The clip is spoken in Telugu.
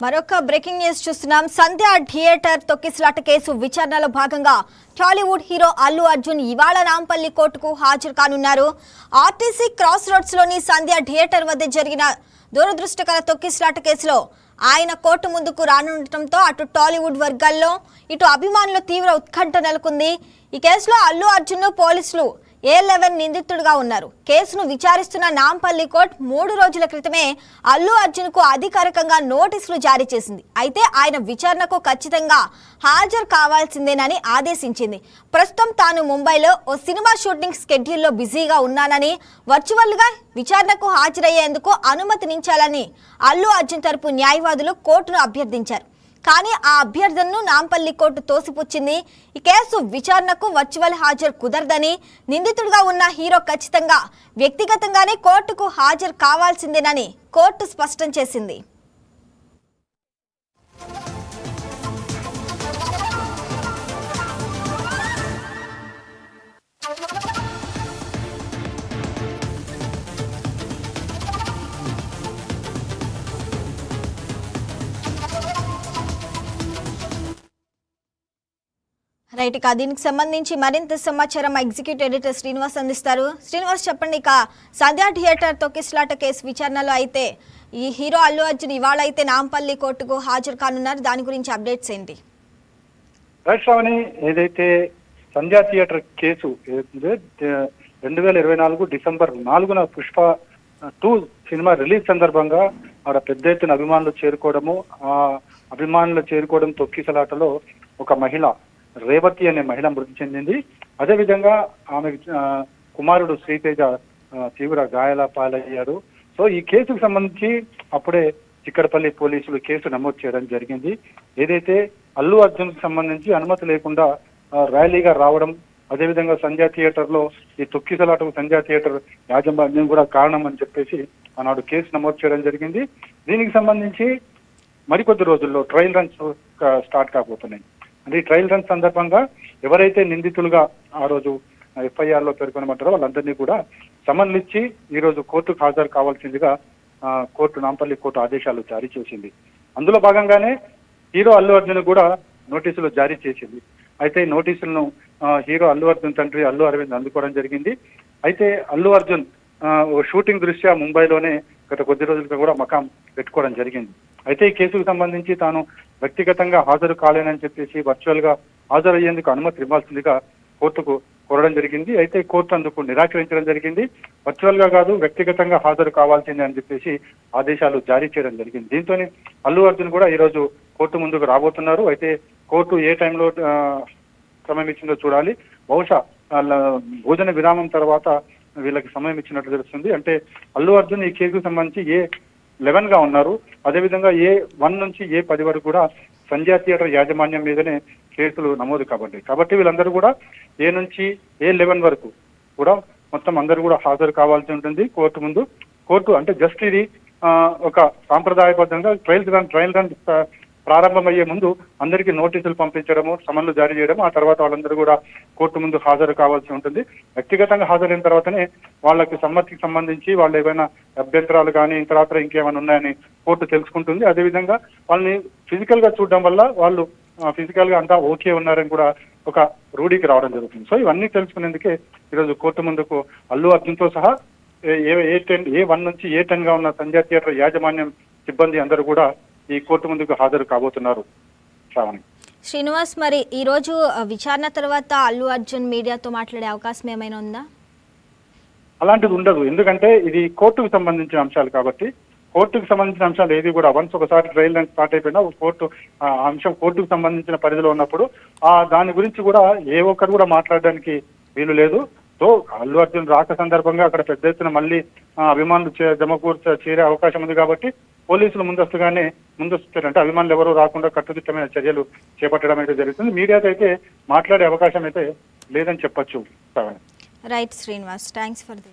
మరొక బ్రేకింగ్ న్యూస్ చూస్తున్నాం. సంధ్య థియేటర్ తొక్కిసలాట కేసు విచారణలో భాగంగా టాలీవుడ్ హీరో అల్లు అర్జున్ ఇవాళ నాంపల్లి కోర్టుకు హాజరు కానున్నారు. ఆర్టీసీ క్రాస్ రోడ్స్ లోని సంధ్య థియేటర్ వద్ద జరిగిన దురదృష్టకర తొక్కిసలాట కేసులో ఆయన కోర్టు ముందుకు రానుండటంతో అటు టాలీవుడ్ వర్గాల్లో ఇటు అభిమానులు తీవ్ర ఉత్కంఠ నెలకొంది. ఈ కేసులో అల్లు అర్జున్ పోలీసులు A11 నిందితుడిగా ఉన్నారు. కేసును విచారిస్తున్న నాంపల్లి కోర్టు 3 రోజుల క్రితమే అల్లు అర్జున్ కు అధికారికంగా నోటీసులు జారీ చేసింది. అయితే ఆయన విచారణకు ఖచ్చితంగా హాజరు కావాల్సిందేనని ఆదేశించింది. ప్రస్తుతం తాను ముంబైలో ఓ సినిమా షూటింగ్ స్కెడ్యూల్లో బిజీగా ఉన్నానని వర్చువల్ గా విచారణకు హాజరయ్యేందుకు అనుమతినించాలని అల్లు అర్జున్ తరపు న్యాయవాదులు కోర్టును అభ్యర్థించారు. కానీ ఆ అభ్యర్థనను నాంపల్లి కోర్టు తోసిపుచ్చింది. ఈ కేసు విచారణకు వర్చువల్ హాజరు కుదరదని, నిందితుడిగా ఉన్న హీరో ఖచ్చితంగా వ్యక్తిగతంగానే కోర్టుకు హాజరు కావాల్సిందేనని కోర్టు స్పష్టం చేసింది. రైట్, ఇక దీనికి సంబంధించి మరింత సమాచారం ఎగ్జిక్యూటివ్ ఎడిటర్ శ్రీనివాస్ అందిస్తారు. శ్రీనివాస్ చెప్పండి, ఇక సంధ్య థియేటర్ తొక్కిసలాట కేసు విచారణలో అయితే ఈ హీరో అల్లు అర్జున్ ఇవాళ అయితే నాంపల్లి కోర్టుకు హాజరు కానున్నారు. దాని గురించి అప్డేట్స్ ఏంటి? రైట్ శ్రావణి, ఏదైతే సంధ్య థియేటర్ కేసు 2024 డిసెంబర్ 4న పుష్ప 2 సినిమా రిలీజ్ సందర్భంగా ఆడ పెద్ద ఎత్తున అభిమానులు చేరుకోవడము, ఆ అభిమానులు చేరుకోవడం తొక్కిసలాటలో ఒక మహిళ రేవతి అనే మహిళ మృతి చెందింది. అదేవిధంగా ఆమె కుమారుడు శ్రీతేజ తీవ్ర గాయాల పాలయ్యారు. సో ఈ కేసుకు సంబంధించి అప్పుడే చిక్కడపల్లి పోలీసులు కేసు నమోదు చేయడం జరిగింది. ఏదైతే అల్లు అర్జున్ కి సంబంధించి అనుమతి లేకుండా ర్యాలీగా రావడం, అదేవిధంగా సంధ్య థియేటర్ లో ఈ తొక్కిసలాటకు సంధ్య థియేటర్ యాజమాన్యం కూడా కారణం అని చెప్పేసి ఆనాడు కేసు నమోదు చేయడం జరిగింది. దీనికి సంబంధించి మరికొద్ది రోజుల్లో ట్రయల్ రన్స్ స్టార్ట్ కాబోతున్నాయి. అంటే ఈ ట్రయల్ రన్ సందర్భంగా ఎవరైతే నిందితులుగా ఆ రోజు FIR లో పేర్కొనమంటారో వాళ్ళందరినీ కూడా సమన్లు ఇచ్చి ఈ రోజు కోర్టుకు హాజరు కావాల్సిందిగా కోర్టు నాంపల్లి కోర్టు ఆదేశాలు జారీ చేసింది. అందులో భాగంగానే హీరో అల్లు అర్జున్ కూడా నోటీసులు జారీ చేసింది. అయితే ఈ నోటీసులను హీరో అల్లు అర్జున్ తండ్రి అల్లు అరవింద్ అందుకోవడం జరిగింది. అయితే అల్లు అర్జున్ షూటింగ్ దృష్ట్యా ముంబైలోనే గత కొద్ది రోజులుగా కూడా మకాం పెట్టుకోవడం జరిగింది. అయితే ఈ కేసుకు సంబంధించి తాను వ్యక్తిగతంగా హాజరు కాలేనని చెప్పేసి వర్చువల్ గా హాజరయ్యేందుకు అనుమతి ఇవ్వాల్సిందిగా కోర్టుకు కోరడం జరిగింది. అయితే కోర్టు అందుకు నిరాకరించడం జరిగింది. వర్చువల్ గా కాదు, వ్యక్తిగతంగా హాజరు కావాల్సిందే అని చెప్పేసి ఆదేశాలు జారీ చేయడం జరిగింది. దీంతో అల్లు అర్జున్ కూడా ఈ రోజు కోర్టు ముందుకు రాబోతున్నారు. అయితే కోర్టు ఏ టైంలో సమయం ఇచ్చిందో చూడాలి. బహుశా భోజన విరామం తర్వాత వీళ్ళకి సమయం ఇచ్చినట్లు తెలుస్తుంది. అంటే అల్లు అర్జున్ ఈ కేసుకు సంబంధించి A11 గా ఉన్నారు. అదేవిధంగా A1 నుంచి A10 వరకు కూడా సంధ్య థియేటర్ యాజమాన్యం మీదనే కేసులు నమోదు కాబట్టి వీళ్ళందరూ కూడా A నుంచి A11 వరకు కూడా మొత్తం అందరూ కూడా హాజరు కావాల్సి ఉంటుంది కోర్టు ముందు. కోర్టు అంటే జస్ట్ ఇది ఒక సాంప్రదాయబద్ధంగా ట్రయల్ రన్ ప్రారంభమయ్యే ముందు అందరికీ నోటీసులు పంపించడము, సమన్లు జారీ చేయడం, ఆ తర్వాత వాళ్ళందరూ కూడా కోర్టు ముందు హాజరు కావాల్సి ఉంటుంది. వ్యక్తిగతంగా హాజరైన తర్వాతనే వాళ్ళకి సమ్మతికి సంబంధించి వాళ్ళు ఏవైనా అభ్యంతరాలు కానీ తర్వాత ఇంకేమైనా ఉన్నాయని కోర్టు తెలుసుకుంటుంది. అదేవిధంగా వాళ్ళని ఫిజికల్ గా చూడడం వల్ల వాళ్ళు ఫిజికల్ గా అంతా ఓకే ఉన్నారని కూడా ఒక రూఢీకి రావడం జరుగుతుంది. సో ఇవన్నీ తెలుసుకునేందుకే ఈరోజు కోర్టు ముందుకు అల్లు అర్జున్ తో సహా A1 నుంచి A10 గా ఉన్న సంధ్య థియేటర్ యాజమాన్యం సిబ్బంది అందరూ కూడా ఈ కోర్టు ముందుకు హాజరు కాబోతున్నారు. శ్రీనివాస్, మరి ఈ రోజు విచారణ తర్వాత అల్లు అర్జున్ మీడియాతో మాట్లాడే అవకాశం ఏమైనా ఉందా? అలాంటిది ఉండదు, ఎందుకంటే ఇది కోర్టుకు సంబంధించిన అంశాలు కాబట్టి. కోర్టుకు సంబంధించిన అంశాలు ఏది కూడా వన్స్ ఒకసారి ట్రయల్ రన్ స్టార్ట్ అయిపోయినా కోర్టు అంశం కోర్టుకు సంబంధించిన పరిధిలో ఉన్నప్పుడు దాని గురించి కూడా ఏ ఒక్కరు కూడా మాట్లాడడానికి వీలు లేదు. సో అల్లు అర్జున్ రాక సందర్భంగా అక్కడ పెద్ద ఎత్తున మళ్ళీ అభిమానులు చేరే అవకాశం ఉంది కాబట్టి పోలీసులు ముందస్తు అంటే అభిమానులు ఎవరూ రాకుండా కట్టుదిట్టమైన చర్యలు చేపట్టడం అయితే జరుగుతుంది. మీడియాతో అయితే మాట్లాడే అవకాశం అయితే లేదని చెప్పొచ్చు. Right Srinivas, thanks for the